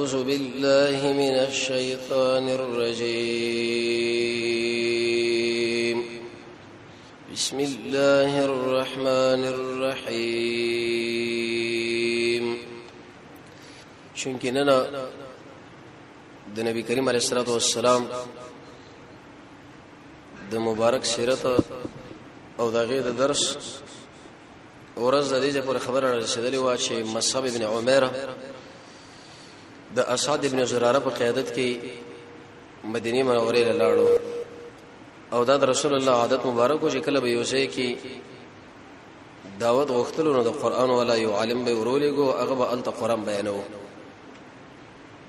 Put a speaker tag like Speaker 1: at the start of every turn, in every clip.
Speaker 1: أعوذ بالله من الشيطان الرجيم بسم الله الرحمن الرحيم چونکه نن د نبی کریم علیه الصلاۃ والسلام د مبارک سیرت او دغه د درس ورځ د دې پر خبره رسیدلې و چې مصعب ابن عمر د اسعد ابن زراره په قیادت کې مدینه منورې ته لاړو او دا رسول الله عادت مبارک او چې کله به یوځای کې دعوت غوښتلو نو د قران ولا یو عالم به ورولېګو هغه به ال قرآن بیانو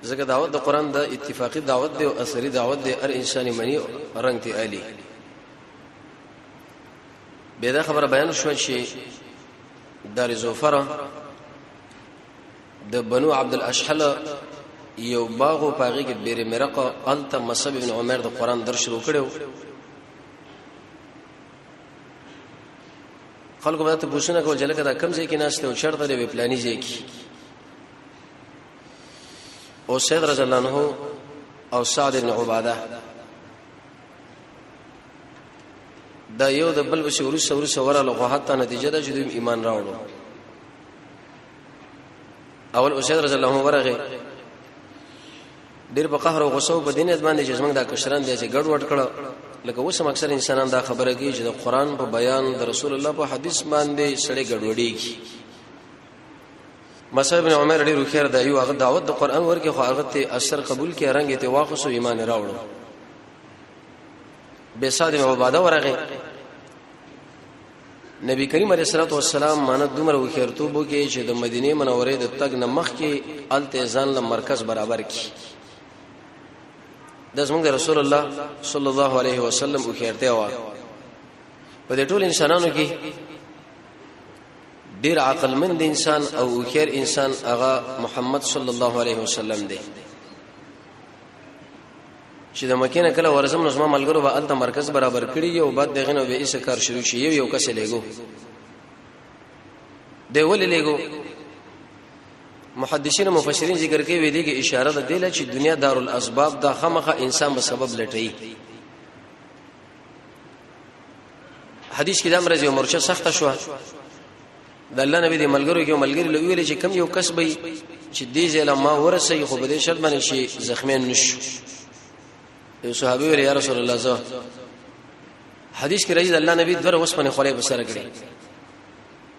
Speaker 1: ځکه دعوت د قران د اتفاقی دعوت دی او اثري دعوت دی هر انساني منی رنگ ته علي به دا خبره بیان شو چې دار زوفره د بنو عبد الاشحل یو باغ او پاغي کې بیر مرقه الته مصعب ابن عمر د قران در شروع کړو خلکو به ته پوښتنه کول چې لکه دا کم ځای کې ناشته او شرط دی پلاني ځای کې او سید رضی الله عنه او سعد بن عباده دا یو د بل بشوري سوره له حتی نتیجه ده چې ایمان راوړو اول اسید رضی الله عنه ورغه ډیر په قهر او غصه په دین باندې چې زمنګ دا کشران دي چې ګډ وډ کړه لکه اوس اکثر انسانان دا خبره کوي چې د قران په بیان د رسول الله په حدیث باندې سړی ګډوډيږي مصعب بن عمر ډیر خیر دا یو هغه دعوت د قران ورکه خو هغه ته اثر قبول کې رنگ ته واخصو ایمان راوړو به سعد بن عباده ورغه نبی کریم علیه الصلاه والسلام مانه دومره وخیرتوبو کې چې د مدینه منورې د تګ نمخ کې التزام له مرکز برابر کی د زموږ رسول الله صلی الله علیه وسلم وخیرته و په دې ټول انسانانو کې ډیر عقلمند انسان او خیر انسان هغه محمد صلی الله علیه وسلم دی چې د مکه نه کله ورزم نظم ملګرو به الته مرکز برابر کړی او بعد دغه نو به ایسه کار شروع شي یو کس لګو دی ولې لګو محدثین او مفسرین ذکر کوي وی دي کې اشاره ده دله چې دنیا دارالاسباب دا خامخه انسان به سبب لټي حدیث کې د امر یو مرشه سخت شو د الله نبی دی ملګرو کې ملګری لوي چې کم یو کس به چې دې ځله ما ورسې خو به دې شرط باندې شي زخمین نشو یو صحابي ویل یا رسول الله زه حدیث کې راځي الله نبی دغه وسپنه خولې بسره کړی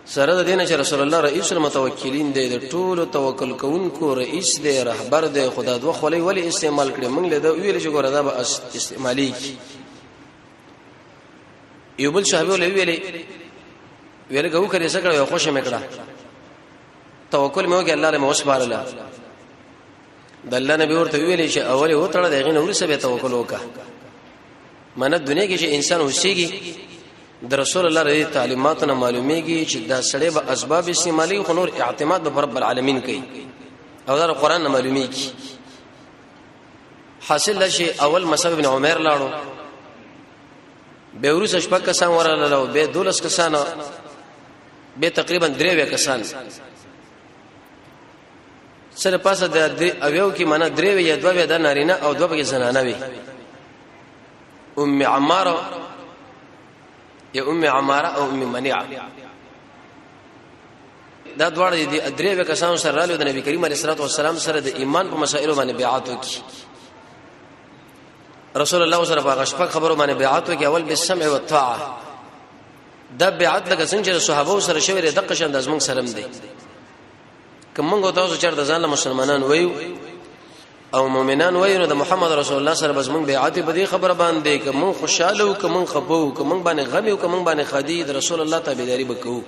Speaker 1: سره د دینه چې رسول الله رئیس المتوکلین دی د ټولو توکل کوونکو رئیس دی رهبر دی خدا دوه خولې ولی استعمال کړي موږ له ویل چې ګوره دا به استعمالي یو بل صحابي ویل غو کړي څنګه یو خوشی میکړه توکل مې وکړ الله له موسباله د الله نبی ورته ویلې چې اوله وتړه دغه نور سبه توکل وکا منه دنیا کې چې انسان وسیږي د رسول الله رضی تعلیماتونه معلومیږي چې دا سړی به اسباب استعمالي خو نور اعتماد به رب العالمین کوي او دا قرآن نه معلومیږي حاصل شي اول مصعب بن عمر لاړو به ورس شپک کسان ورالو به دولس کسان به تقریبا 3 کسان سره پاسه د اویو کې معنا 3 یا 2 د نارینه او 2 کې زنانه وي ام عماره یا ام عماره او ام منیع دا دواړه دي 3 کسان سره رالو د نبی کریم علیه الصلاه والسلام سره د ایمان په مسائلو باندې بیعت وکړي رسول الله سره په غشفق خبرو باندې بیعت وکړي اول بالسمع والطاعه دا بیعت لکه څنګه چې صحابه سره شوی د قشن د ازمن سلام دی کومه تاسو چرته ځان له مسلمانان وایو او مؤمنان وایو نو د محمد رسول الله سره بس موږ بیعت په دې خبره باندې کوم خوشاله او کوم خپو کوم باندې غم او کوم باندې خدي د رسول الله تابعداري وکړو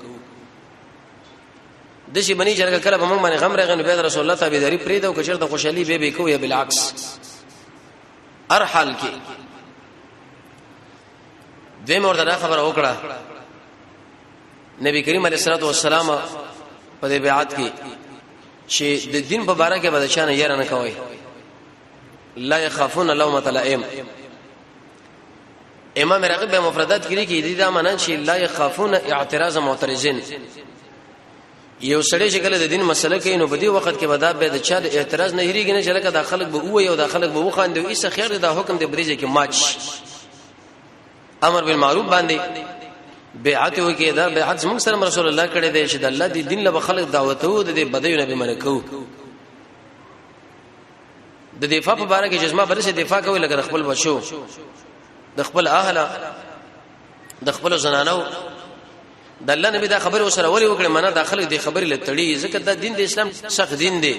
Speaker 1: د شي بني جرګه کله به موږ باندې غم راغنه به رسول الله تابعداري پرې دا او کچرته خوشحالي به کو یا بالعکس هر حال کې دې مرده خبره وکړه نبی کریم علیه الصلاه والسلام په دې بیعت کې چې د دین په باره کې بدشان یې نه کوي لا يخافون لومة لائم امام راغب به مفردات کړي کې دا معنی چې لا يخافون اعتراض معترضين یو سړی چې کله د دین مسله کوي نو په دې وخت کې ودا به د چا د اعتراض نه هریږي نه چې لکه د خلک به وایي او د خلک به وخاندي او ایسه خیر د حکم د بریځ کې ماچ امر بالمعروف باندې بیعت وکي دا بیعت موږ سره رسول الله کړی دی چې د الله دی دین له خلک دعوت وو د بدیو نه منکو د دفاع په باره کې جسمه برسه دفاع کوي لکه خپل بچو د خپل اهله د خپل زنانو د الله نبی دا خبره وسره ولي وکړه منه داخله دي خبرې لټړي ځکه دا دین د اسلام سخت دین دی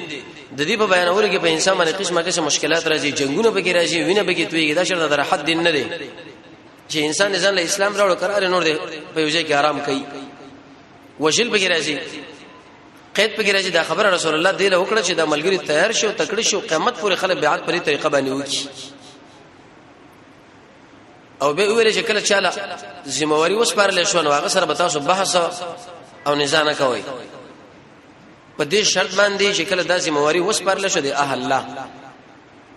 Speaker 1: د دې په بیانولو کې په انسان باندې قسمه مشکلات راځي جنگونه به کې راځي وینه به کې تويږي دا شرط در حد دین نه دی چې انسان ځان له اسلام راوړ قرار نور دی په یوځای کې آرام کوي وجل به کې راځي قید به کې راځي دا خبره رسول الله دی له وکړه چې دا ملګری تیار شو تکړه شو قیامت پورې خلک بیعت په طریقه باندې وکړي او به ویل چې کله چاله ذمہواری وسپارل شو نو هغه سره به تاسو بحث او نزانه کوي په دې شرط باندې چې کله د ذمہواری وسپارل شو د اهل الله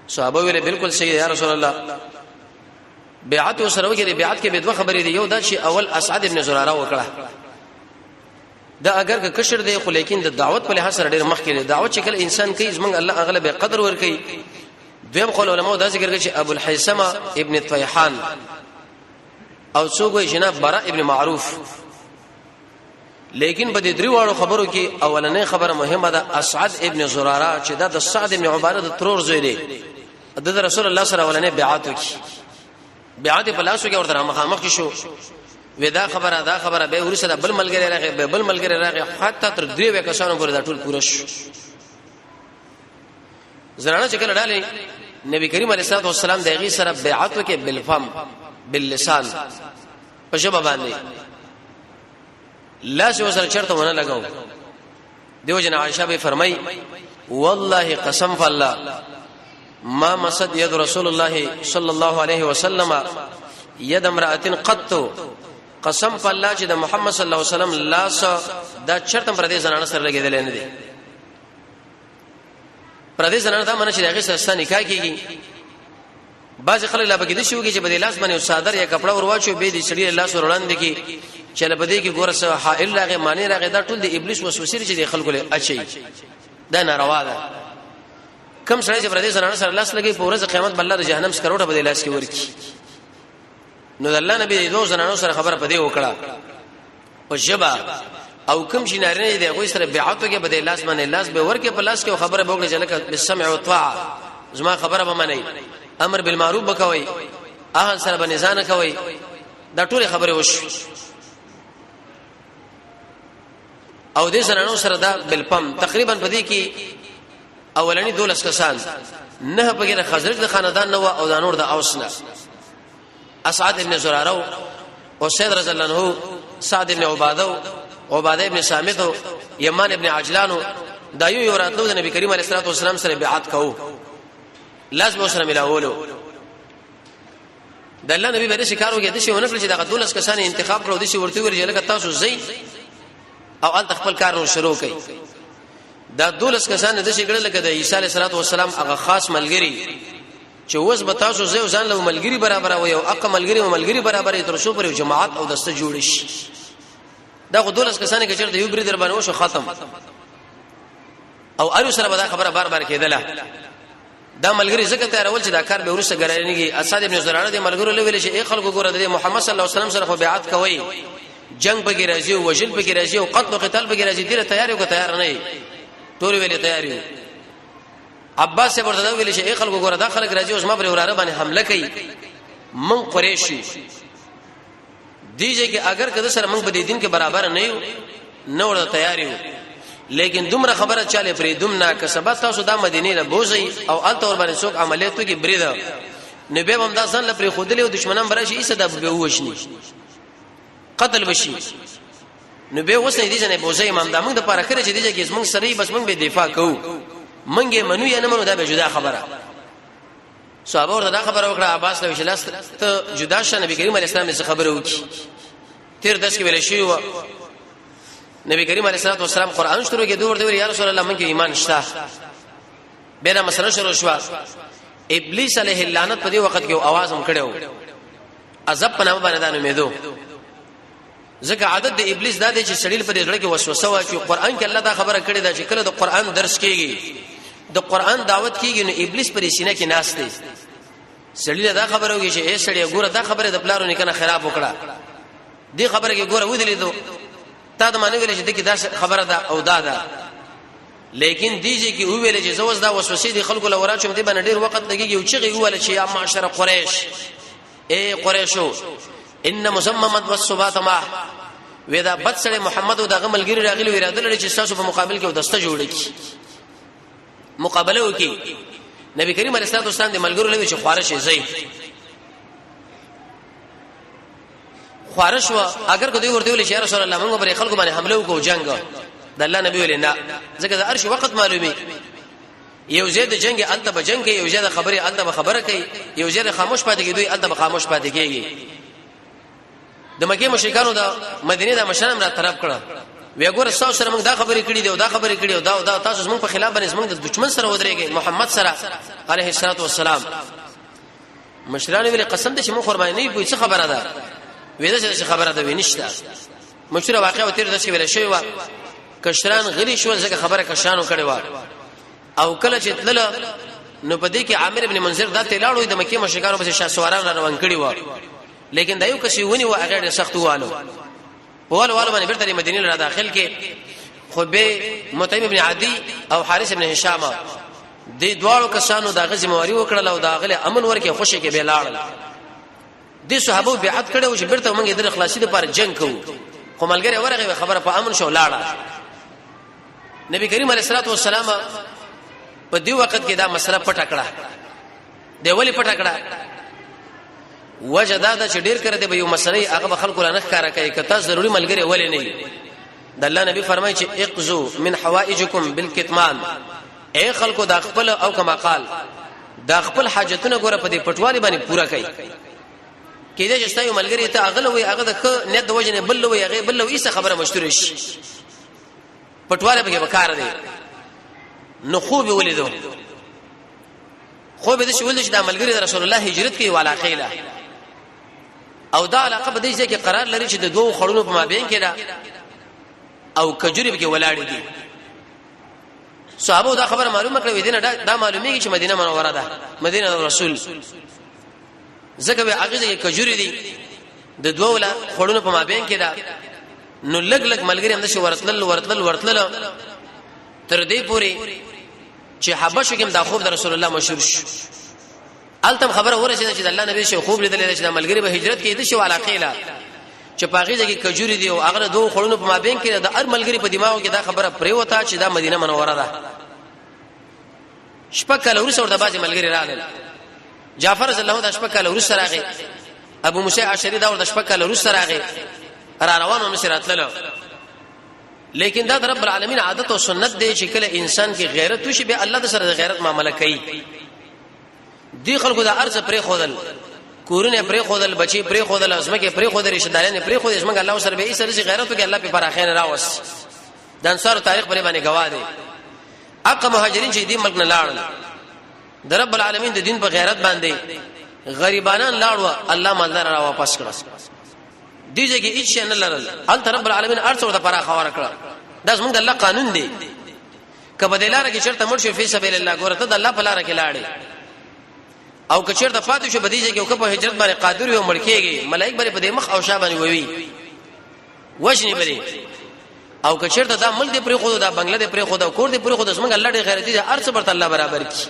Speaker 1: صحابه ویل بالکل صحیح یا رسول الله بیعت وسره وکړي بیعت کې به دوه خبرې دي یو دا چې اول اسعد ابن زراره وکړه دا اگر که کشر دی خو لیکن د دعوت په لحاظ سره ډېر مخکې دی دعوت چې کله انسان کوي زمنګ الله اغلب قدر ور کوي دویم قول علماء دا ذکر کوي چې ابو الحیثمه ابن طیحان او څوک جناب برا ابن معروف لیکن په دې دریو خبرو کې اولنې خبره مهمه ده اسعد ابن زراره چې دا د سعد ابن عباده د ترور زوی دی د رسول الله سره اولنې بیعت وکړي بیعت په لاسو کې ورته مخامخ شو ودا خبره دا خبره به ورسره بل ملګری راغی به بل ملګری راغی حتی تر دریو کسانو پورې دا ټول پوره شو زرانه چې کله ډالې نبی کریم علیه الصلاه والسلام دغه سره بیعت وکړي بالفم باللسان په ژبه باندې لاس وسره چرته ونه لگاو دیو جن عائشہ به فرمای والله قسم فالله ما مسد يد رسول الله صلى الله عليه وسلم يد امراه قط قسم فالله چې د محمد صلی الله علیه وسلم لاس دا چرته پر دې زنانه سره لګیدل نه دي پر دې زنانه دا منه چې هغه سره نکاح کیږي بعض خلک لا بګیدي شو چې په دې لاس باندې صادر یا کپڑا ورواچو به دې سړي لاس وروړاندې کی چې له بده کې ګور سره حائل راغی معنی راغی دا ټول د ابلیس وسوسې چې د خلکو له اچي دا ناروا ده کم سړی چې پر دې زنانه سره لاس لګي په ورځ قیامت بل الله جهنم څخه کروټه په دې لاس کې ورکی نو الله نبی دوه زنانو سره خبره پدې وکړه او جبا او کوم شي نارینه دی هغه سره بیعت کې بده لاس باندې لاس به ورکه په لاس کې خبره وکړي چې لکه بالسمع او طاعه زما خبره به منئ امر بالمعروف وکوي اهل سره بنزانه کوي دا ټول خبره وشو او دې زنانو سره دا بالپم تقریبا پدې کې اولنی دولس کسان نه بغیر خزرج د خاندان نو او د نور د اوسنه اسعد ابن زراره او سید رضی الله عنه سعد ابن عباده ابن صامت یمان ابن عجلان دا یو راتلو د نبی کریم علیه الصلاه والسلام سره بیعت کوو لازم سره ملاولو د الله نبی باندې شکارو کې د شي ونه کړی چې دا دولس کسان انتخاب کړو د شي ورته ورجه لکه تاسو زئی او ال خپل کار نو شروع کړي دا دولس کسان د شي ګړل لکه د عیسی علیه السلام هغه خاص ملګری چې وس به تاسو زې ځان له ملګری برابر او یو اق ملګری برابر تر شو پر جماعت او دسته جوړ شي دا خو دولس کسان کې چیرته یو بری در باندې وشو ختم او ارو سره به دا خبره بار کېدله دا ملګری زکه تیارول چې دا کار به ورسره ګرایږي اسد ابن زراره د ملګرو له ویل چې ای خلکو ګوره د محمد صلی الله علیه وسلم سره بیعت کوي جنگ به راځي او وجل به راځي او قتل او قتال به راځي ډیره تیاری کو تیار نه ټول ویل تیاری عباس سے ورته ویل چې ای خلکو ګوره دا خلک راځي او زما پر وراره باندې حمله کوي من قریشی دیږي چې اگر کده سره موږ په دې دین کې برابر نه یو نو ورته تیاری یو لیکن دومره خبره چاله پرې دومره کسبات تاسو د مدینه له بوزي او ال تور باندې څوک عملیاتو کې بریده نبی هم دا ځان لپاره خودلې او دشمنان براشي ایسه د به وښني قتل بشي نبی وسنه دي چې بوزي امام د موږ د پاره کړی چې دي چې موږ سره بس موږ به دفاع کوو منګه منو یا نه منو دا به جدا خبره صحابه ورته دا خبره وکړه عباس له وشلاس ته جدا شه نبی کریم علیه السلام څخه خبره وکړي تیر داس کې ویل شي و نبی کریم علیه الصلاه والسلام قران شروع کې دوه ورته یا رسول الله منګه ایمان شته بیره مسله شروع شو ابلیس علیه اللعنت په دې وخت کې आवाज هم کړو عذاب په نامه باندې دانو میدو ځکه عادت د ابلیس دا دی چې سړی په دې ځړ کې وسوسه واچي. قرآن کې الله دا خبره کړې ده چې کله د قرآن درس کیږي د قرآن دعوت کیږي نو ابلیس پر سینه کې ناست دی. سړی دا خبره وږي چې اے سړی ګوره دا خبره د پلارو نه کنه خراب وکړه دې خبره کې ګوره ودلې دو تا د معنی ویل چې دغه دا خبره ده او دا ده لیکن دیږي کې ویل چې زوز دا وسوسې دي خلکو لورا چوم دي باندې ډیر وخت لګيږي او چې ویل چې یا معاشر قریش اے قریشو ان مسممت والصبات ما ودا بد سره محمد او دغه ملګری راغلی ویراده لري چې تاسو په مقابل کې ودسته جوړ کی مقابله وکي. نبی کریم علیه الصلاه والسلام د ملګرو لوي چې خوارش زئی خوارش وا اگر کو دوی ورته ویل چې یا رسول الله موږ پر خلکو باندې حمله وکړو جنگ د الله نبی ویل نه ځکه د ارش وخت معلومي یو زید جنگ انت به جنگ یو زید خبره انت به خبره کوي یو زید خاموش پاتې کیږي دوی انت به خاموش پاتې کیږي. د مکه مشرکانو د مدینه د مشران را طرف کړه وی ګور تاسو سره موږ دا خبرې کړې دي او دا خبرې کړې او دا تاسو موږ په خلاف باندې موږ د دشمن سره ودرېږي محمد سره عليه الصلاه والسلام. مشران ویل قسم دې چې موږ قرباني نه څه خبره ده وې دا څه خبره ده وینشته مشر واقع او تیر د څه ویل شوی و کشران غلی شو ځکه خبره کشانو کړي و او کله چې تل نو پدې کې عامر ابن منذر دا تلاړو د مکه مشرکانو په شاه سواران روان کړي و لیکن دایو کسي ونی و هغه سخت والو والو باندې بیرته مدینه را داخل کې خو به متیم ابن عدی او حارث ابن هشام د دوالو کسانو دغه ذمہواری وکړل او داغله امن ورکه خوشي کې به لاړل. دي صحابه بیعت کړو چې بیرته موږ د اخلاصي لپاره جنگ کوو خو ملګری ورغه خبره په امن شو لاړه. نبی کریم علیه الصلاه والسلام په دې وخت کې دا مسله پټه کړه دی ولی پټه کړه وجداده چې ډیر کړه دی به یو مسله هغه خلکو لا نه ښکارا کوي کته ضروری ملګری ولی نه د الله نبی فرمایي چې اقزو من حوائجکم بالکتمان اے خلکو د خپل او کما قال د خپل حاجتونه ګوره په دې پټوالي باندې پورا کوي کله چې ستاسو ملګری ته اغله وي هغه د نیت د وجنه بل وي هغه بل وي څه خبره مشتور شي پټواله به وکړه دي نو خوب ولیدو خوب دې شو ولې چې د ملګری رسول الله هجرت کوي والا خیله او دا علاقه به دې چې قرار لري چې د دوه خړونو په مابین کې دا او کجوري به ولاړ دي. صحابه دا خبره معلومه کړې دي نه دا معلومیږي چې مدینه منوره ده مدینه رسول زکه به هغه کې کجوري دي د دوه ولا خړونو په مابین کې دا نو لګ لګ ملګری هم نشو ورتل تر دې پوري چې حبشو کې د خوب د رسول الله مشهور شو. التم خبره ورسېده چې الله نبی شو خوب لیدل چې د ملګری به هجرت کې د شو علاقې لا چې پاغي ځکه کجوري دی او هغه دوه خړونو په مابین کې د هر ملګری په دماغو کې دا خبره پرې وتا چې دا مدینه منوره ده. شپکه ورسره د باز ملګری راغل جعفر رضی الله عنه شپکه ورسره راغی ابو موسی اشعری دا ور د شپکه ورسره راغی را روانو مسرات لاله لیکن دا رب العالمین عادت او سنت دی چې کله انسان کې غیرت وشي به الله د سره د غیرت معاملې کوي. دی خلکو دا ارزه پرې خودل کورونه پرې خودل بچي پرې خودل ازمکه پرې خودل رشتہ داران پرې خودل اسمه الله سره به ای سره غیرت وکي الله په فراخین راوس د انصار تاریخ باندې گواه دی. اقا مهاجرین چې دې ملک نه لاړل د رب العالمین د دین په غیرت باندې غریبانان لاړو الله مالدار را واپس کړ دیږي کې هیڅ نه لرل انت رب العالمین ارڅو د پرا خبره کړه دا زموږ د الله قانون دی کبه د لار کې چرته مرشد فی سبیل الله ګورته د الله په لار کې لاړې او که چرته پاتې شو بدیږي کې او په هجرت باندې قادر یو مړکیږي ملائک باندې په مخ او شابه وي وښنی بری او که چرته دا ملک دی پر خود دا بنگله دی پر خود او کور دی پر خود زموږ الله دې غیرتی دي ارڅ برته الله برابر کی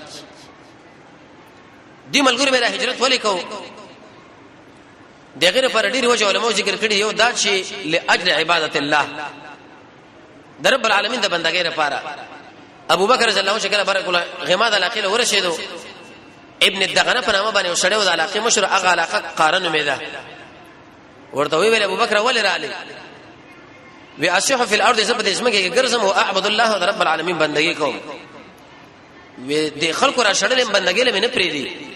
Speaker 1: دی ملګری مې هجرت ولې کو دغه پر ډیر وجه علماء ذکر کړي یو دا چې لاجل عبادت الله در رب العالمین د بندګۍ لپاره ابو بکر رضی الله عنه شکل بارک الله غماد علاقه ورشیدو ابن الدغنه په نامه باندې وشړیو د علاقه مشر هغه علاقه قارن میده ورته ویل ابو بکر ولې رااله وی اسح فی الارض زبد اسمه کې ګرځم او اعبد الله رب العالمین بندګۍ کوم وی د خلکو را شړل بندګۍ له نه پری دي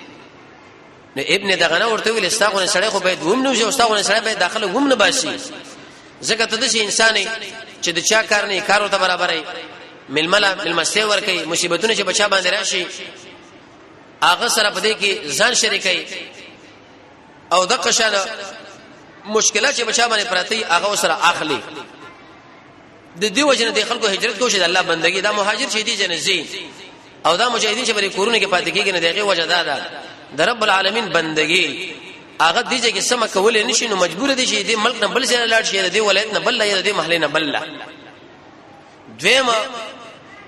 Speaker 1: نو ابن دغنه ورته ویل استاغونه سړی خو باید ووم نو استاغونه سړی باید داخله ووم نه باسي ځکه ته د شي انساني چې د چا کار نه کارو ته برابرې ملمسته ور کوي مصیبتونه چې بچا باندې راشي هغه سره په دې کې ځان شریکي او د قشانه مشکلات چې بچا باندې پراتی هغه سره اخلي د دې وجنه د خلکو هجرت کوشي د الله بندگی دا مهاجر شي دي جنزي او دا مجاهدین چې بری کورونه کې پاتې کېږي نه دغه وجه ده د رب العالمین بندگی هغه دې چې سم کول نشي نو مجبور دي چې دې ملک نه بل ځای لاړ شي دې ولایت نه بل یا دې محله نه بل دویمه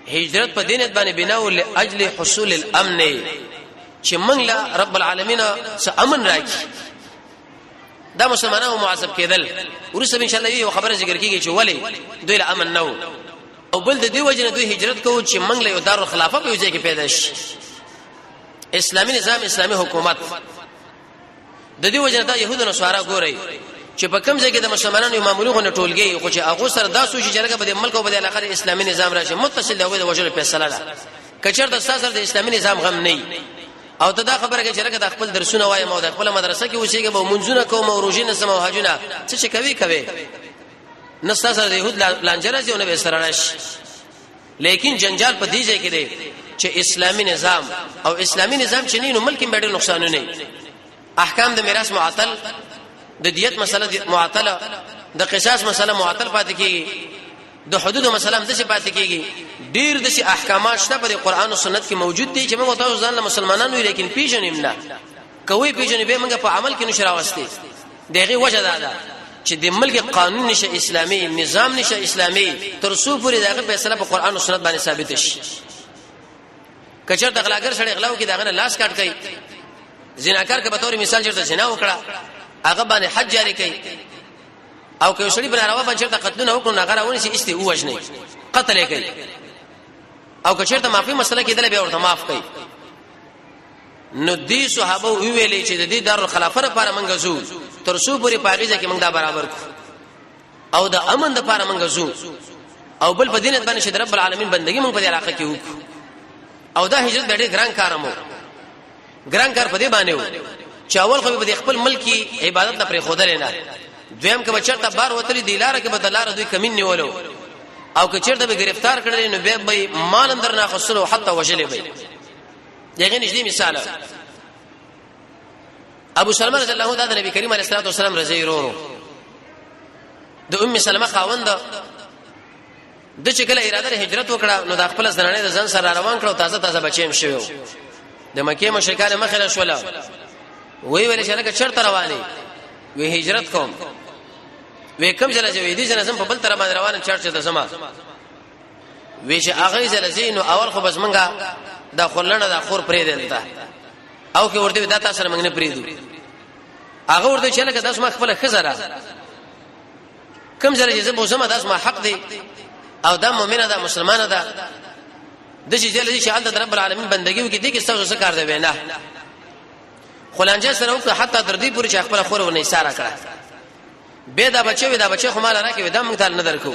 Speaker 1: هجرت په دینت باندې بناو لاجل حصول الامن چې موږ له رب العالمین سره امن راکړي دا مسلمانانو معذب کېدل ورسره ان شاء الله یو خبره ذکر کیږي چې ولی دوی له امن نو او بل د دې وجنه دوی هجرت کوو چې موږ له دار الخلافه په وجه کې پیدا شي اسلامي نظام اسلامي حکومت د دې وجنه دا يهودو نصارا ګوري چې په کوم ځای کې د مسلمانانو مامورونو ټولګي خو چې هغه سره دا سوچ جرګه په ملک او په علاقه اسلامي نظام راشي متصل دی د وجه فیصله ده کچر د ساسر د اسلامي نظام غم نه او ته دا خبره کې چې رګه د خپل درسونه وایم او د خپل مدرسه کې اوسېږي به منځونه کوم او روزي نسم او حجونه څه کوي نستاسر د يهود لانجره ځونه به سره راشي لیکن جنجال په دې ځای کې دی چې اسلامي نظام او اسلامي نظام چې نو ملک به ډېر نقصان نه احکام د میراث معطل د دیت مسله معطله د قصاص مسله معطل پاتې کیږي د حدود مسله هم د څه پاتې کیږي ډیر د څه احکامات شته په قرآن او سنت کې موجود دي چې موږ تاسو ځان له مسلمانانو لیکن پیژنیم نه کوي پیژنې به موږ په عمل کې نشو راوستي دغه وجه ده چې د ملک قانون نشه اسلامي نظام نشه اسلامي تر څو پورې دغه فیصله په قرآن او سنت باندې ثابت شي کچر د غلاګر سره اغلاو کې دغه لاس کټ کوي زناکار که به تور مثال چرته زنا وکړه هغه باندې حج جاری کوي او که شړي بل راو باندې چرته قتل نه وکړو هغه راونی شي استی وژني قتل کوي او که چرته معافي مسله کېدل به ورته معاف کوي نو دي صحابه ویلې چې د دې دار الخلافه لپاره منګه زو تر څو پوری پاغیزه کې موږ دا برابر کو او د امن د لپاره منګه زو او بل په دینت باندې چې رب العالمین بندگی موږ په علاقه کې وکړو او دا هجرت ډېر ګران کارمو ګران کار په دې باندې و چې اول خو به خپل ملکی عبادت نه پرې خودل نه دویم که بچرته بار وتلی دی لار کې بدلار دوی کمین نیولو او که چیرته به گرفتار کړل نو به مال اندر نه خسرو حتی وجلې به دغه نږدې مثال ابو سلمہ رضی الله عنه د نبی کریم علیه الصلاه والسلام رضی ورو د ام سلمہ خاوند د چې کله اراده هجرت وکړه نو د خپل زنانه د ځن سره روان کړو تازه بچیم شوی د مکه مشرکان مخه شولا وی ویل چې لکه چرته رواني وی هجرت کوم وی کوم ځل چې وی دي چې نظم په بل تر باندې روان چرته د زما وی چې هغه ځل زینو اول خو بس منګه دا خلنه دا خور پرې دلته او کې ورته دا تاسو منګ نه پریدو هغه ورته چې لکه داس ما خپل خزره کوم ځل چې زما زما داس ما حق دی او دا مؤمنه ده مسلمانه ده د شي ځل چې الله رب العالمین بندګي وکړي دي کې تاسو څه کار دی نه خلانجه سره وکړه حتی تر دې پورې چې خپل خور ونه اشاره کړه به دا بچي خو مال راکې دا موږ ته نه درکو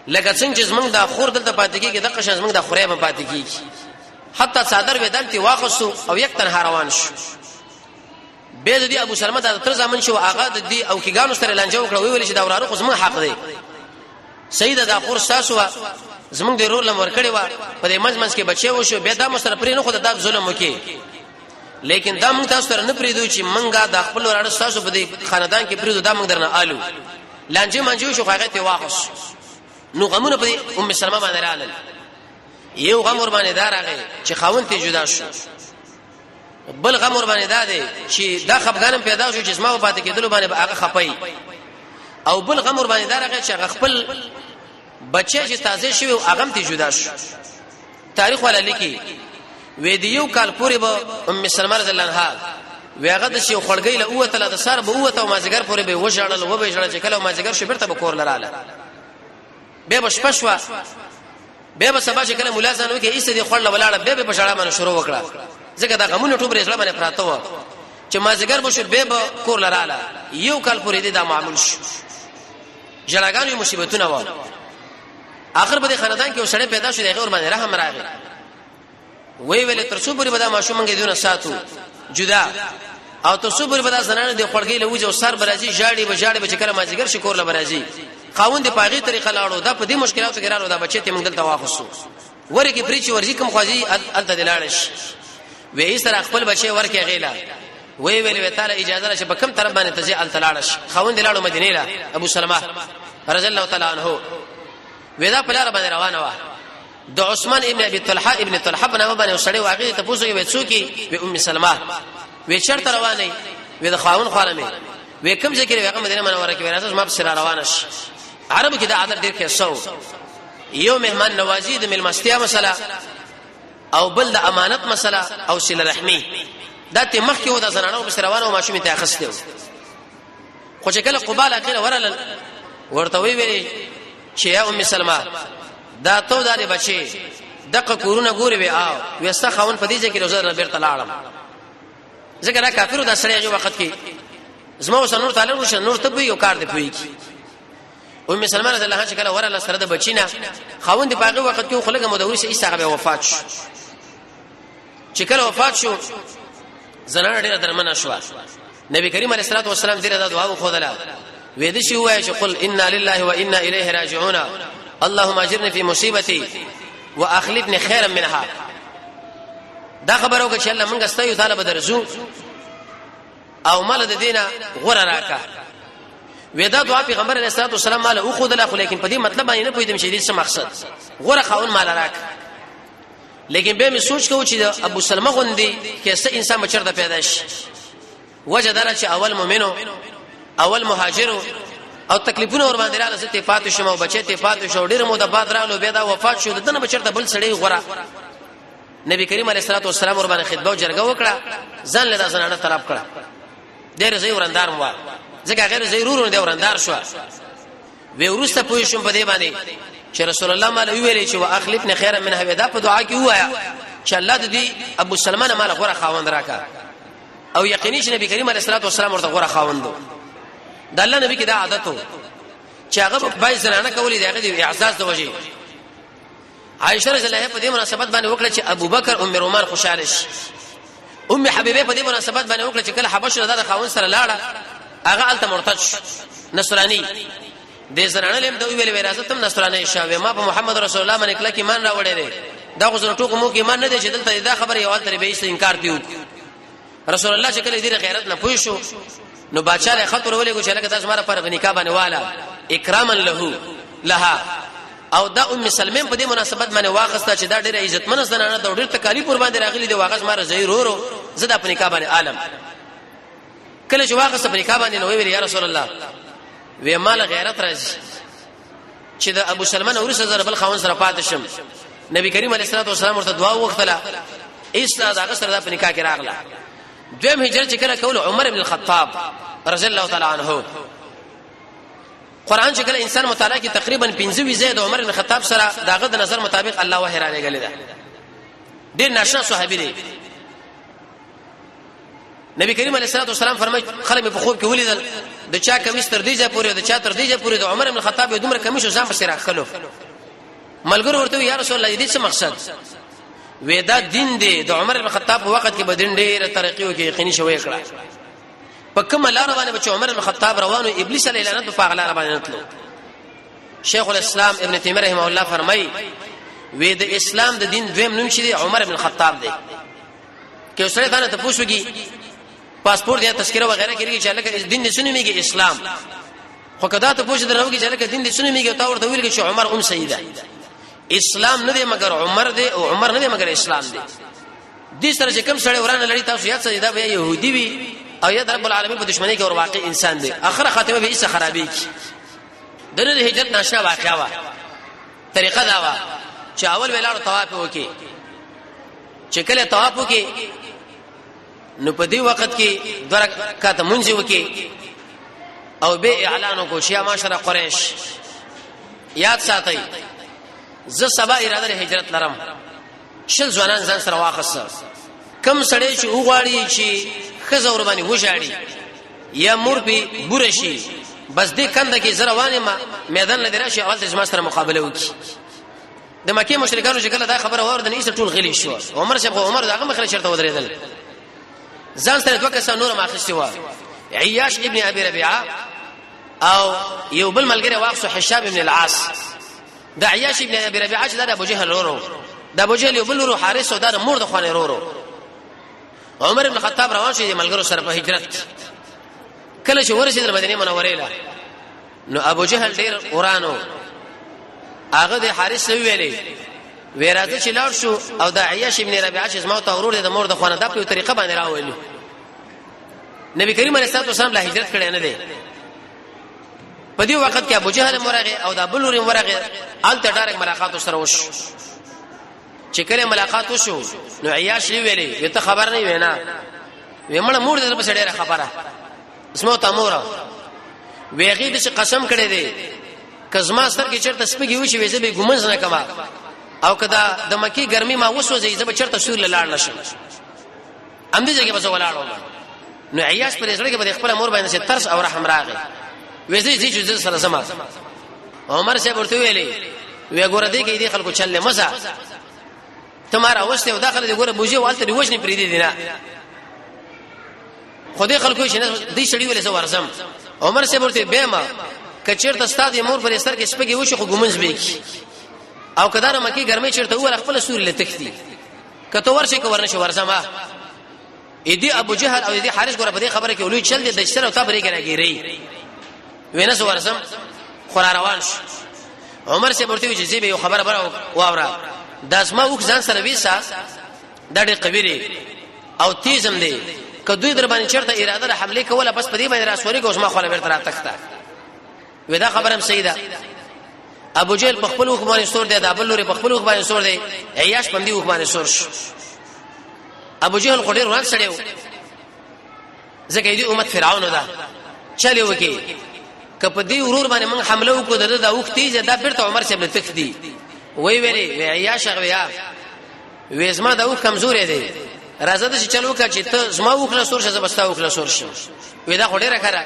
Speaker 1: لکه څنګه چې موږ دا خور دلته پاتې کېږي د قشن موږ د خورې په پاتې کېږي حتی صادر ودانتي واخصو او یک تن روان شو به دې ابو سلمہ ته تر ځامن شو هغه د دې او کېګانو سره لانجه وکړه ویل چې دا وراره خو زموږ حق دی سیده دا خور تاسو زموږ د رول لمر کړي و په دې منځ کې بچي وشو به دا مستر پرې نه خو دا ظلم وکي لیکن دا موږ تاسو سره نه پریدو چې منګه د خپل وراره تاسو په دې خاندان کې پریدو دا موږ درنه آلو لانجه منجو شو هغه ته واخص نو غمونه په ام سلمہ باندې رااله یو غم ور باندې دار هغه چې خاوند ته جدا شو بل غم ور باندې دادې چې دا خپګانم پیدا شو چې اسماء پاتې کېدل باندې هغه خپای او بل غم ور باندې دار هغه چې خپل بچی چې تازه شوی هغه ته جدا شو تاریخ ولا لیکي وې دیو کال پورې به ام سلمہ رضی الله عنها ویغه د شي خړګې له اوته له سر به اوته او مازیګر پورې به وژړل و به ژړل چې کله مازیګر شو بیرته به کور لراله به بشپشوا به سبا چې کله ملازم وکي ایسه دي خړل ولاړه به په شړا باندې شروع وکړه ځکه دا غمونه ټوب رسول باندې پراته و چې مازیګر بشو به کور لراله یو کال پورې دا معمول شو جړاګانې مصیبتونه و اخر به خاندان کې وسړې پیدا شو دغه ور باندې رحم راغی وی ویل تر څو پورې به دا ماشومنګ دیونه ساتو جدا او تر څو پورې به دا زنانه دی خړګې له وجو سر برازي ژاړي به چې کله مازیګر شکور له برازي خاوند په هغه طریقه لاړو دا په دې مشکلاتو کې راړو دا بچی ته موږ دلته واخصو ورګي پریچ ورځي کوم خوځي الته دلاړش وې سره خپل بچي ورکه غیلا وی ویل تعالی اجازه راشه په کوم طرف باندې تزي ال تلاړش خوند لاړو مدینه لا ابو سلمہ رضی الله تعالی عنہ ودا په لار باندې روانه و د عثمان ابن ابي طلحه ابن طلحه په نامه باندې وسړی واقعي ته پوښتنه وې څوکي به ام سلمہ وې چرته روانه وې د خاون خالمه وې کوم ځای کې هغه مدینه منوره کې وراسه ما په سره روانه شي عربو کې دا عادت ډیر کې سو یو مهمان نوازی د ملمستیا مسله او بل د امانت مسله او صله رحمی دا ته مخ کې و د زنانو په روانه او ماشومې ته اخستو خو چې کله قبال اخیره ورل ورته وی چې یا ام سلمہ دا تو دا دې بچي دغه کورونه ګوري وی او وستا خاون په دې ځکه روزه ربیر تلاړم ځکه دا کافرو د سړی یو وخت کې زما وس نور تعالی وش نور ته یو کار دی پوي ام سلمہ رضی الله عنها چې کله ورل سره د بچینا خاون دې پاغه وخت کې خلګه مدوري سي استغه وفات شو چې کله وفات شو زنانه ډیره درمنه شو نبی کریم علیه الصلاه والسلام دې دا دعا وخدله وې دې شي وای چې قل ان لله وانا الیه راجعون اللهم اجرني في مصيبتي واخلفني خيرا منها دا خبرو کې چې الله مونږ ستایو تعالی بدرزو او مال د دینه غره راکا ودا دعا پیغمبر علیه الصلاه والسلام مال او خدله خو لیکن په دې مطلب باندې نه پوهیدم چې دې څه مقصد غره خاون مال راکا لیکن به می سوچ کوم چې ابو سلمہ غوندي کیسه انسان بچرته پیدا شي وجه دار چې اول مؤمنو اول مهاجرو او تکلیفونه ور باندې رااله ست فاتو شمو بچی ته فاتو شو ډیر مو د بعد رالو به دا وفات شو دنه بچرته بل سړی غره نبی کریم علیه الصلاه والسلام ور باندې خطبه او جرګه وکړه ځان له زنانه طلب کړه ډیر زوی ورندار مو ځکه غیر ضرورونه دی ورندار شو وی ورسته پوي شم په دې باندې چې رسول الله مال ویلي چې واخلفني خيرا منها ودا په دعا کې وایا چې الله دې ابو سلمان مال غره خاوند راکا او یقیني چې نبی کریم علیه الصلاه والسلام ورته غره خاوندو د الله نبی کې دا عادت وو چې هغه په بای زنانه کولې دغه دی اعزاز د وجه عائشه رضی الله عنها په دې مناسبت باندې وکړه چې ابو بکر ام رومان خوشاله شي ام حبیبه په دې مناسبت باندې وکړه چې کله حبشه د خاوند سره لاړه هغه الته مرتد نصرانی د زنانه لم دوی ویل وراثت هم نصرانی شاوه ما په محمد رسول الله باندې کله کې ایمان راوړی دی دا خو زره ټوک مو کې ایمان نه دی چې دلته دا خبره یو تر به یې انکار دیو رسول الله چې کله دې غیرت نه پوي شو نو بادشاہ له خطر ولې کو چې لکه تاسو ماره پر نکاح باندې والا اکراما لها او دا ام سلمہ په دې مناسبت باندې واغسته چې دا ډېر عزتمن زنانه د ډېر تکالیف ور باندې راغلي دی واغس ماره زیرورو زدا په نکاح باندې عالم کله چې واغسته په نکاح باندې نو ویل یا رسول الله وې مال غیرت راځي چې د ابو سلمان ورسره زر بل خاون سره پاتې شم نبی کریم علیه الصلاه والسلام ورته دعا وکړه ایستا دا سره په نکاح کې راغله دویم هجرت کله کول عمر ابن الخطاب رضی الله تعالی عنہ قران چې کله انسان مطالعه کې تقریبا 15 زید عمر ابن الخطاب سره داغه د نظر مطابق الله وحی را لګل دا ډیر ناشنا صحابي دی نبی کریم علیه الصلاه والسلام فرمایي خلک په خوب کې ولیدل د چا کمیس تر دیجه پورې د چا تر دیجه پورې د عمر ابن الخطاب یو دومره کمیس ځان په سر راخلو ملګرو ورته یا رسول الله دې څه مقصد ودا دین دی د عمر ابن الخطاب په وخت کې بدین ډېر طریقو کې یقیني شوی کړه په کومه لار باندې چې عمر ابن الخطاب روانو ابلیس علیه لعنت په غلا باندې نتلو شیخ الاسلام ابن تیمیه رحمه الله فرمایي وې د اسلام د دین دویم نوم چې عمر ابن الخطاب دی کې اوسره ته ته پوښوږي پاسپورت یا تذکره وغیرہ کېږي چې لکه دین دې سنې میږي اسلام خو کدا ته پوښتنه دروږي چې لکه دین دې سنې میږي تا ورته ویل چې عمر سیده اسلام نه دی مگر عمر دی او عمر نه دی مگر اسلام دی دې سره چې کوم سړی ورانه لړی تاسو یاد سره دا به يهودي وي او یا رب العالمین په دشمنی کې اور واقع انسان دی اخر خاتمه به ایسه خرابې کی دغه هجرت ناشنا واقعا وا طریقه دا وا چې اول ویلاړو طواف وکي چې کله طواف وکي نو په دې وخت کې درکاته مونږ وکي او به اعلان کو شیا معاشره قریش یاد ساتي ز سبا اراده هجرت لرم شل ځوانان ځان سره واخص کم سړی چې وغواړي چې خزور باندې وژاړي یا مور به بورشي بس دې کنده کې زروانه ما میدان لدی راشي اول د سره مقابله وکي د مکه مشرکانو چې کله دا خبره ورده نه ټول غلي شو عمر شیخ عمر داغه مخله شرط ودرېدل ځان سره دوه کسان نور ماخستي و عياش ابن ابي ربيعه او یو بل ملګری واقصو حشاب ابن العاص دا عياش ابن ابي ربيعه چې دا ابو جهل ورو دا ابو جهل یو بل ورو حارث او دا مور د خوانه ورو عمر ابن خطاب روان شو د ملګرو سره په هجرت. کله چې ورسېدل مدینه منوره له نو ابو جهل ډیر ورانو هغه د حارث ویلې وراته چې لاړ شو او د عیاش ابن ربيعه چې زما ته ورور د مور د خوانه د په طریقه باندې راولي. نبی کریم علیه الصلاه والسلام له هجرت کړي نه دي. په دې وخت کې ابو جهل مرغه او د بلور مرغه الته ډایرک ملاقات سره وشو. چې کله ملاقات وشو نو عیاش ویلې ته خبر نه وینا ویمړه مور دې په سړی خبره اسمو تامورا ویغې د قسم کړي دي کزما سر کې چرته سپږی وشي وې زبې ګمنځ نه کما او کدا د مکی ګرمي ما وسوځي زب چرته سور لاړ نشم ام دې ځکه بس ولاړو. نو عیاش پر زړه کې به خپل مور باندې ترس او رحم راغی وې زې چې سره سما. عمر سے ورته ویلې وې ګور دې کې دې خلکو چلې مزه تمہارا وسته او داخله دې ګور بوجي والته دې وښني پری دي نه خدای خلکو شنه دې شړی ولې زو ورزم. عمر سے ورته بهما کچیرته استاد مور پر سر کې سپږی وشي خو ګمنځ به کی او کدار مکی ګرمي چیرته ور خپل سوري لتختی کته ورشي کو ورنه شو ورزما. اې دې ابو جهل او دې حارث ګور په دې خبره کې ولوي چل دې د سره او تبرې کېږي وینه سو ورزم خورا روان شو. عمر سے ورته چې زی به یو خبره بره واورا داسما وک ځان سره ویسا د دې قبيره او تیزم دی کدوې در باندې چرته اراده حمله کوله بس په دې باندې راسوري کوس ما خپل بیرته را تخته ودا خبرم سیدا. ابو جهل په خپل وخت باندې سور دی د ابل لوري په خپل وخت باندې سور دی عیاش پندې وخت باندې سور شو. ابو جهل خو ډیر وران سړیو ځکه دې امت فرعون ده چلی وکي کپه دې ورور باندې موږ حمله وکړو د وخت تیز دا بیرته عمر سے بل تخدي وی ویلې عیاش غویا وېزما دا وخت کمزورې دی راځه چې چلو کا چې ته زما وکړه سور شه زبستا وکړه سور شه وې دا خو ډیره کړه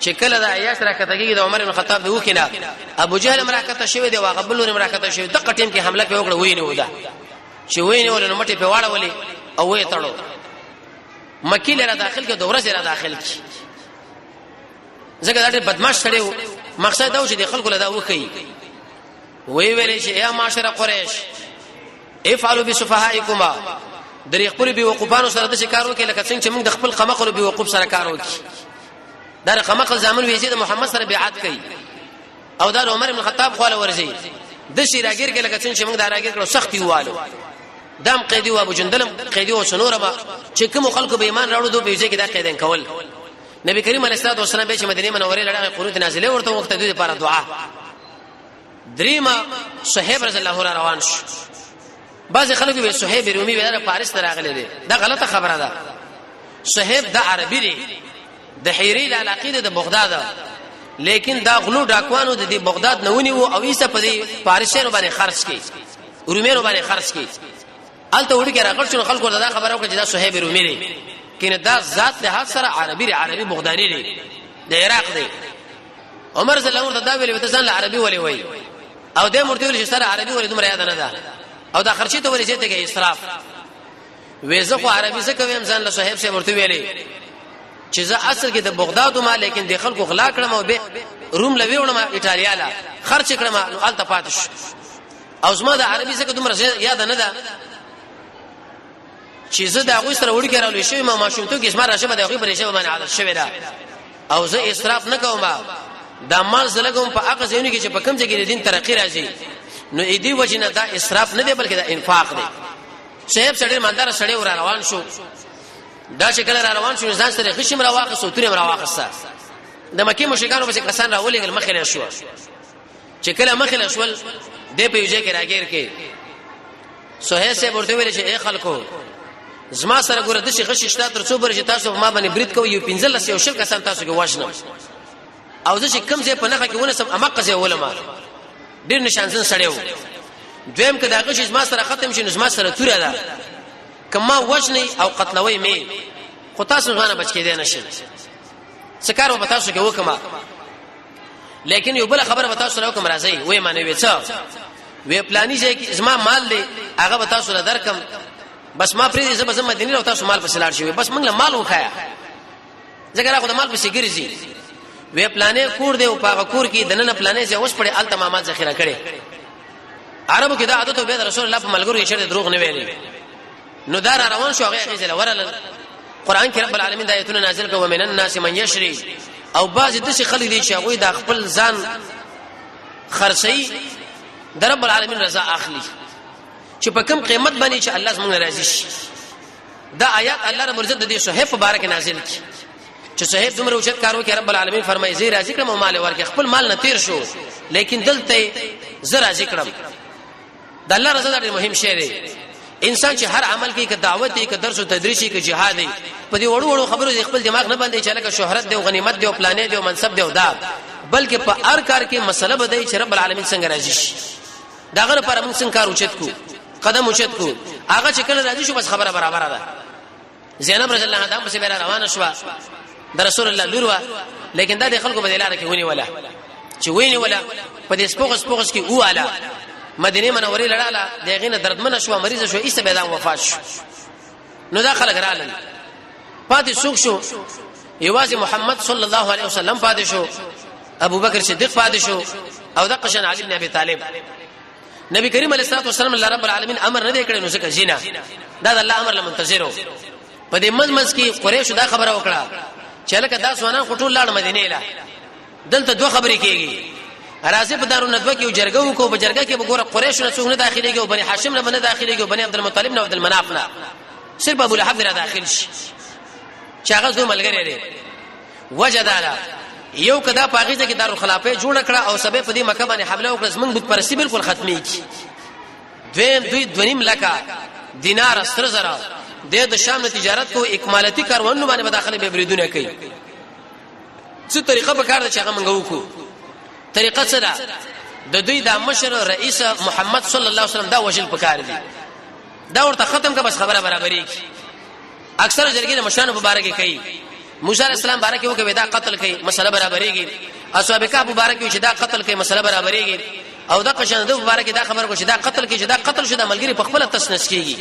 Speaker 1: چې کله د عیاش راکتګي د عمر بن خطاب د وکینا ابو جهل مراکته شوی دی واغ بلور مراکته شوی د قټیم کې حمله په وکړه ویني ودا چې ویني ولنه مټي په واړه ولي او وې تړو مکی لره داخل کې دوره سره داخل کی زګر دا بدمعش سره مقصد دا و چې د خلکو له دا وکي وی ویلې چې یا معاشره قریش افعلوا بسفهائکما درې خپل به وقوفانو سره د شکارو کې لکه څنګه چې موږ د خپل قمقل به وقوف سره کار وکړي. دا قمقل زامن ویزي د محمد سره بیعت کوي او دا عمر بن خطاب خو له ورزي د شیراګر کې لکه څنګه چې موږ دا راګر کړو سختي والو دام قیدی او ابو جندل قیدی او سنورما چې کوم خلکو به ایمان راوړو دوی به چې دا قیدن کول. نبی کریم علیه الصلاه والسلام به چې مدینه منوره لړغه قنوت نازله ورته وخت دوی لپاره دعا دریما صہیب رضی الله عنه روان شو. بعض خلک به صہیب رومي به د پاریس راغلي دي دا غلطه خبره ده. صہیب د عربي دی د حيري د علاقې د بغداد لیکن دا غلو ډاکوانو د بغداد نونی وو او ایسه په دې پاریسانو باندې خرج کړي روميانو باندې خرج کړي الته وړي کې راغړ شو خلکو دا خبره وکړه چې دا صہیب رومي دی کینه دا ذات له سره عربي بغدادي دی د عراق دی. عمر رضی الله عنه دا ویل وته ځان عربي ولي وای او د مرتي ول چې سره عربي ولې دومره یاد نه ده او دا خرچي ته ولې چې ته اسراف وېزه خو عربي څه کوي ځان له صاحب سے مرتي ویلې چې زه اصل کې د بغداد ما لیکن د خلکو اخلاق کړم او به روم لوي وړم ایتالیا لا خرچ کړم نو الته پاتش او زما د عربي څه دومره یاد نه ده چې زه دا غوښتره وړي کړل شي ما شومته کې اسمه راشه به غوې پرېشه باندې عادت شوی دا او زه اسراف نه کوم دا مال زلګم په هغه ځایونه کې چې په کوم ځای کې دین ترقی راځي نو اې دی وجنه دا اسراف نه دی بلکې دا انفاق دی. صاحب سړی مالدار سړی ور روان شو دا شکل را روان شو ځان سره خشم را واخص او توري را واخص د مکه مشکانو به کسان را ولېګل مخې شو چې کله مخې شول د په یوځای کې راګیر کې صہیب سے ورته ویل چې اے خلکو زما سره ګوره د شي غش شتا تر څو برج تاسو ما باندې برید کوي 15 یو شل کسان تاسو کې واښنه او زه چې کم ځای په نخه کې ونه سم امقه ځای ولما ډیر نشانسن سړیو دویم کدا غش زما سره ختم شي زما سره توره ده کما وښنی او قتلوي می خو تاسو غانه بچ کې دی نشي سکارو به تاسو کې وکما لیکن یو بل خبره به تاسو سره وکم راځي وې معنی وې څه وې پلاني ځای کې زما مال دی هغه به تاسو سره درکم بس ما پرې زما زما مدینه او تاسو مال په سلاړ شي بس موږ له مال وخایا ځکه راغله مال په سیګریزي وې پلانې کور دی او پاغه کور کې دنه پلانې ځای اوس پړې الته مال ذخیره کړي عربو کې دا عادت او به رسول الله په ملګرو یې شر دروغ نه ویلي نو دار روان شو هغه غیزل ورل قران کې رب العالمین د آیتونه نازل کوي ومن الناس من یشری او بعض د شي خلک دي چې هغه د خپل ځان خرڅي د رب العالمین رضا اخلي چې په کم قیمت باندې چې الله زموږ راضي شي دا آیات الله رب عزت د دې صحیح مبارک نازل کی چې صحیح دومره اوچت کارو کې رب العالمین فرمایي زی راضي کړم او مال ورکړي خپل مال نه تیر شو لیکن دلته زه راضي کړم د الله رضا ډېر مهم شی دی انسان چې هر عمل کې ک دعوت دی ک درس او تدریس کې ک جهاد دی په دې وړو وړو خبرو خپل دماغ نه باندې چې لکه شهرت دی او غنیمت دی او پلانې دی او منصب دی او دا بلکې په هر کار کې مسله بدای چې رب العالمین څنګه راضي شي دا غره پر موږ څنګه کار اوچت کو قدم اوچت کو هغه چې کله راضي شو بس خبره برابر ده زینب رضی الله عنها په سیمه روانه شو د رسول الله لور وا لیکن دا د خلکو په دلاره کې ونی ولا چې ویني ولا په دې سپوغس کې واله مدینه منورې لړاله دغه نه دردمن شو مریض شو ایسته به دا وفات شو نو دا خلک رالل پاتې سوق شو یوازې محمد صلی الله علیه وسلم پاتې شو ابو بکر صدیق پاتې شو او د قشن علی بن ابي طالب نبی کریم علیه الصلاه والسلام الله رب العالمین امر نه کړی نو څنګه زینا دا د الله امر لمنتظرو په دې منځ کې قریش دا خبره وکړه چې لکه دا سونه خټول لاړ مدینه له دلته دوه خبرې کېږي راځي په دارو ندوه کې جرګه وکړو په جرګه کې وګوره قریش نه څنګه داخليږي او بني هاشم نه داخليږي او بني عبد المطلب نه عبد المناف نه صرف ابو لهب را داخل شي چې هغه زو ملګری لري وجداله یو کدا پاغیزه کې دارو خلافه جوړ کړه او سبب په دې مکه باندې حمله وکړه زمونږ بت پرستی بالکل ختمي کی دویم لکه دینار استر زرا د شام تجارت کو اکمالاتي کاروانونو باندې مداخله به بریدونه کوي څه طریقه به کار د چاغه منغو کو طریقه څه ده د دوی د مشر رئیس محمد صلی الله علیه وسلم دا وجل پکار دي دا ورته ختم کا بس خبره برابرۍ کی اکثر جرګې د مشان مبارک کوي موسی علیہ السلام بارک یو کې ودا قتل کوي مسله برابرېږي اصحاب کعب مبارک یو چې دا قتل کوي مسله برابرېږي او دا قشن د مبارک دا خبر کو چې دا قتل کوي چې دا قتل شو د ملګری په خپل تسنس کیږي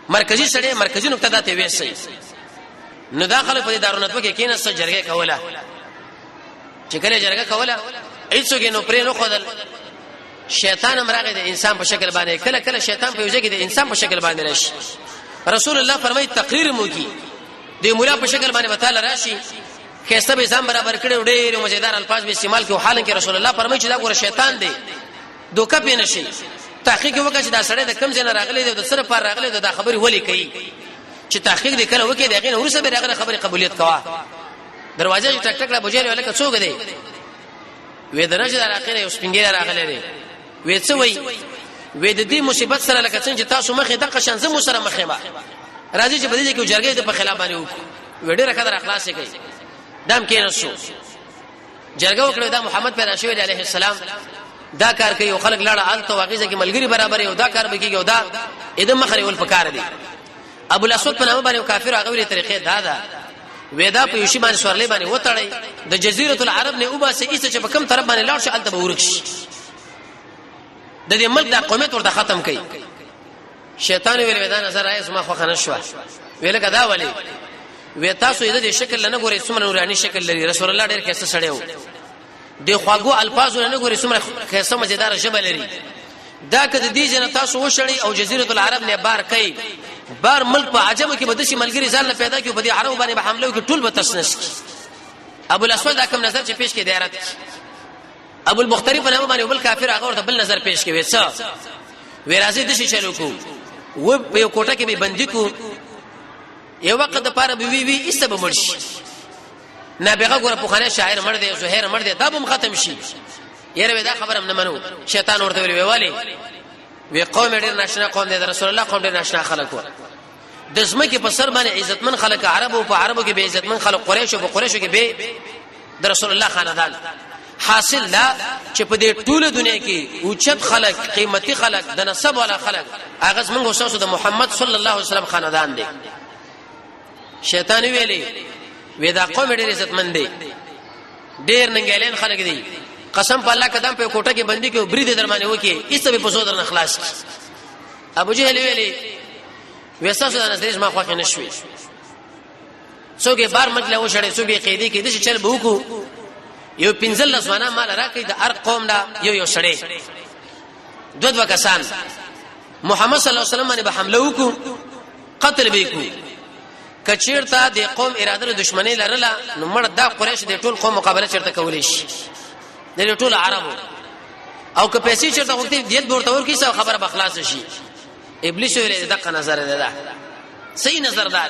Speaker 1: مرکزی سړی مرکزی نقطه ده ته وېسي نو داخله په دارونتو کې کینې سره جرګه کوله چې کله جرګه کوله ایڅوګې نو پرې نو خدل شیطان امراغه د انسان په شکل باندې کله کله شیطان په یوځای کې د انسان په شکل باندې راشي رسول الله فرمایي تقریر مو کی د مولا په شکل باندې وتعالى راشي خسته به ځم برابر کړي ډېر مزیدار الفاظ به استعمال کوي حالانکه رسول الله فرمایي چې دا ګوره شیطان دی دوکه پې نشي تحقیق وکړي چې دا سړی د کم ځای نه راغلی دی د سره پر راغلی دی دا خبري ولي کوي چې تحقیق دې کړو کې دغه ورسره به راغله خبري قبولیت کوا دروازه ټک ټک را بوجل ولکه څوک دی وې درجه در اخره یو سپینګیر راغلی دی وې څه وای وې د دې مصیبت سره لکه څنګه تاسو مخې د قشن زمو سره مخې ما راځي چې بده کې جرګې د په خلاف باندې وکړو وې ډېر قدر اخلاص کوي دام کې نسو جرګه وکړو دا محمد پیدا شوی علیه السلام دا کار کوي او خلک لاړه الته واقعي کې ملګری برابر یو دا کار به کیږي او دا اذن مخري ول پکار دي ابو الاسود په نامه باندې کافر هغه ویلي طریقې دا وېدا په یوشي باندې سورلې باندې وټړې د جزیره العرب نه وباسه ایسه چې په کوم طرف باندې لاړ شي الته به ورکشي د دې ملک د قومیت ورته ختم کړي شیطان ویل ودا نظر آئے سما خو خنه شو ویل کدا ولی وې تاسو دې شکل نه ګوري څومره نوراني شکل لري رسول الله ډېر کیسه سړیو د خواغو الفاظ نه ګوري څومره کیسه مزیدار ژبه لري دا کده دې جن تاسو وشړی او جزیره العرب نه بار کوي بار ملک په عجم کې بدشي ملګری ځان نه پیدا کیو په دې عرب باندې به حمله وکړي ټول به تسنس ابو الاسود دا کوم نظر چې پیش کې دیارت ابو البختری په نامه باندې بل کافر هغه ورته بل نظر پیش کوي څه ورازي د شي چلو کو و په یو کوټه کې به بندي کو یو وخت د پاره به وی ایسته به مرشي نابغه ګوره په خانه شاعر مړ دی زهیر مړ دی دا به ختم شي یره دا خبر هم نه منو شیطان ورته وی والی وی قوم ډیر ناشنا قوم دی رسول الله قوم ډیر ناشنا خلک و د زمکه په سر باندې عزتمن خلک عربو په عربو کې به عزتمن خلک قریش او په قریشو کې به د رسول الله خاندان حاصل لا چې په دې ټوله دنیا کې اوچت خلک قیمتي خلک د نسب والا خلک هغه زمونږ اوساسو د محمد صلی الله علیه وسلم خاندان دي شیطان ویلي ودا قوم ډیر عزتمن دي ډیر ننګلین خلک دي قسم په الله قدم په کوټه کې بندي کې برید درمانه وکي ایسته به پسو درن اخلاص ابو جهل ویلي وساسو د نظریز ما خو کې نشوي څوګه بار مجله و شړې څوګه قیدی کې د چل بوکو یو پنځل لسمانه مال راکې د ار قوم دا یو شړې دوه کسان محمد صلی الله علیه وسلم باندې به حمله وکړو قتل به کو کچیرته د قوم اراده دښمنی لرله نو مړ دا قریش د ټول قوم مقابله چیرته کولې شي د ټول عربو او که پیسې چیرته وخت دیت ورته ورکی څو خبره بخلاص شي ابلیس ویل دغه نظر ده صحیح نظر ده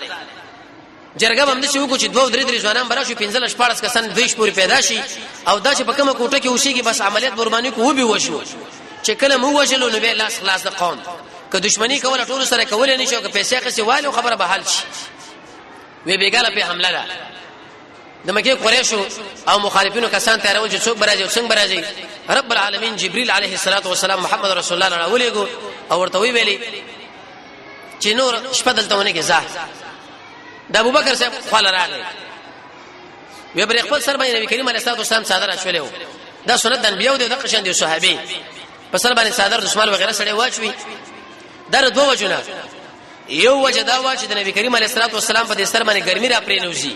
Speaker 1: جرګه هم د شو کو چې 2 3 ځوانان برا شو 15 14 کسان دویش پوری پیدا شي او دا چې په کومه کوټه کې وشيږي بس عملیات برمانی کو وبي وشو چې کله مو وجلو نو به لاس خلاص د قوم که دښمنی کوله ټول سره کول نه شو که پیسې خسي والو خبره به حل شي وی بیګاله په حمله ده د مکه قریشو او مخالفینو کسان تیارول چې څوک برازي او څنګه برازي رب العالمین جبريل عليه الصلاه والسلام محمد رسول الله راولېګو او ورته ویلي چې نور شپه دلته ونګي ځه د ابوبکر صاحب خپل راغی وی بر خپل سر باندې نبی کریم علیه الصلاه والسلام صادره شولې دا سنت د انبیو د قشن دي صحابي په سر باندې صادر دشمال وغیرہ سره واچوي در دوه وجونه یو وجه دا و چې د نبی کریم علیه الصلاه والسلام په دې سر باندې ګرمي را پرې نوځي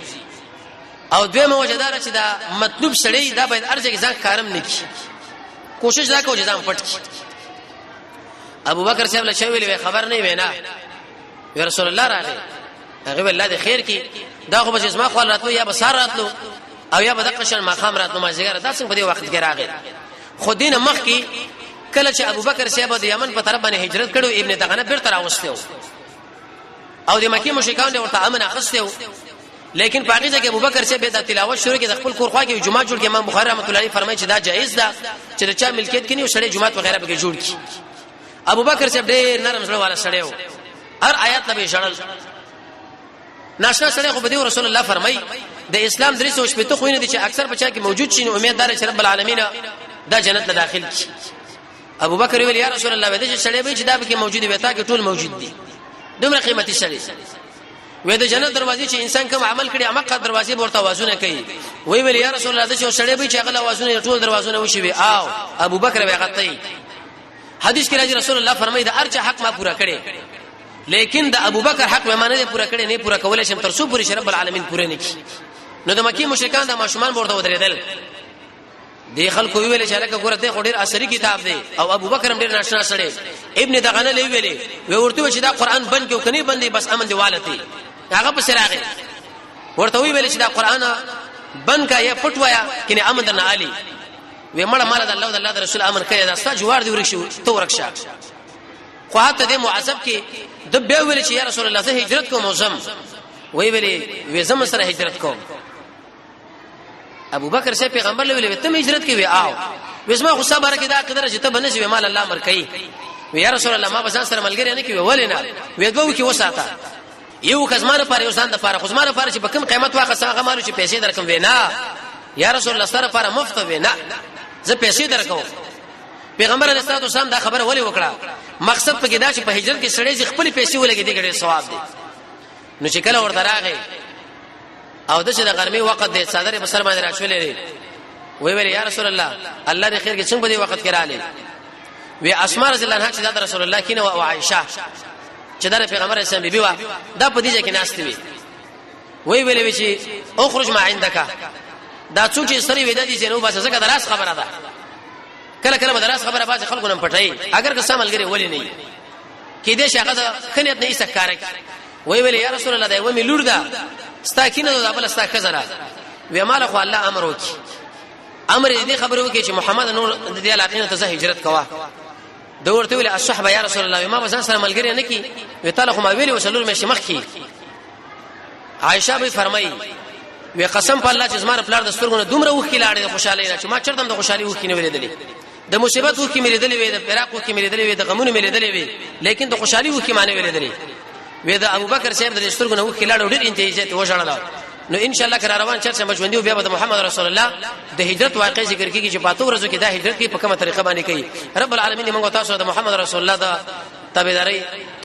Speaker 1: او دویمه وجه دا چې دا مطلوب سړی دا باید ارزه کې ځان کارم نکړي کوشش دا کوي ځان پټ کړي ابوبکر صاحب له شویلې خبر نه وینا یا رسول الله راغی هغه ولله د خیر کې دا خو به اسما خپل راتلو یا بسار راتلو او یا به د قشن ماقام راتلو ما زیګر دا څنګه په دې وخت کې راغی خو دینه مخ کې کله چې ابوبکر صاحب د یمن په طرف باندې هجرت کړو ابن دغنه بیرته راوستو او د مکی مشرکان له ورته امن اخستو لیکن پاګه چې ابوبکر صاحب د تلاوت شروع کې د خپل کور خوا کې جمعه جوړ کې امام بخاری رحمۃ اللہ علیہ فرمایي چې دا جایز ده چې د چا ملکیت کې نه شړې جمعه وغیرہ به جوړ کی ابوبکر صاحب ډېر نرم زړه والا سړی و هر آیات نبی شړل ناشنا سره خو بده رسول الله فرمای د اسلام درې سو شپته خو نه دي چې اکثر بچا کې موجود شي نو امیددار چې رب العالمین دا جنت له داخل شي ابو بکر ویل یا رسول الله ودا چې سړی به چې دا به موجود وي تا کې ټول موجود دي دومره قیمتي سړی وې د جنت دروازې چې انسان کوم عمل کړي عمقه دروازې ورته وازونه کوي وی ویل یا رسول الله دا چې سړی به چې هغه وازونه ټول دروازونه وشي وي او ابو بکر به غطي حدیث کې راځي رسول الله فرمایي دا ارچ حق ما پورا کړي لیکن د ابوبکر حق مېمانه دې پورا کړي نه پورا کولای شم تر څو پوری رب العالمین پوره نه کی نو د مکی مشرکان د ماشومان ورته ودرېدل دی خلکو ویل چې لکه ګورته خو ډیر اثري کتاب دی او ابوبکر هم ډیر ناشنا سره ابن دغنه لې ویلې وی ورته چې دا قران بند کې کني بندي بس امن دی والتي هغه په سراغه ورته ویل چې دا قران بند کا یا پټوایا کني امن درنه علي وی مړه مال د الله او د الله رسول امن کوي دا ست جوار دی ورښو تو ورښه خو هته د معذب کې د بیا ویل چې یا رسول الله زه هجرت کوم موزم وی ویلې زم سره هجرت کوم ابو بکر سے پیغمبر له ویلې ته هجرت کوي او وسما خو صبر کې دا قدر چې ته بنشي مال الله مر کوي یا رسول الله ما بسان سره ملګری نه کوي ولنه وې دوه کې وساته یو خزمانه پر یو ځان د پر خزمانه پر چې په کوم قیمت واخه هغه مالو چې پیسې درکم وینا یا رسول الله سره پر مفت وینا زه پیسې درکوم پیغمبر علیه الصلاه والسلام دا خبره ولې وکړه مقصد په کې دا چې په هجرت کې سړی خپل پیسې ولګي دي ګډه ثواب دي نو چې کله ورته راغی او د څه د ګرمي وخت د صدر په سر باندې راښولې وی ویل یا رسول الله الله دې خیر کې څنګه په دې وخت کې رااله وی اسماء رضی الله عنها چې د رسول الله کینه او عائشه چې د پیغمبر اسلام بیبي وا دا په دې کې ناشته وی ویل چې اخرج ما عندك دا څو چې سری ودا دي چې نو بس څنګه دراس خبره ده کله کله مدرسه خبره باز خلکو نن پټای اگر که سملګری ولې نه کې دې شاګه د خنیت نه ایسکارک وی ویل یا رسول الله دا و می لور دا ستا کینه دا بل ستا کزرا و مال خو الله امر وکي امر دې خبره وکي چې محمد نور د دې علاقې ته هجرت کوا دا ورته ویل الصحابه یا رسول الله ما بزان سره ملګری نه کی وی تعالی خو ما ویل وسلور مې شمخ کی عائشه به فرمایي وی قسم په الله چې زما پلار د سترګونو دومره وښ کی لاړې خوشاله نه چې ما چرته د خوشالي وښ کی نه ویلې د مصیبت وښ کی مې لیدلې وې د فراق وښ کی مې لیدلې وې د غمونو مې لیدلې وې لیکن د خوشالي وښ کی معنی ویلې وې د ابوبکر صاحب د سترګونو وښ کی لاړ ډېر انتهاجت وژړل نو ان شاء الله کرا روان چرته مجوندي بیا د محمد رسول الله د هجرت واقع ذکر کیږي چې پاتو ورځو کې د هجرت په کومه طریقه باندې کوي رب العالمین موږ تاسو د محمد رسول الله د تابعداري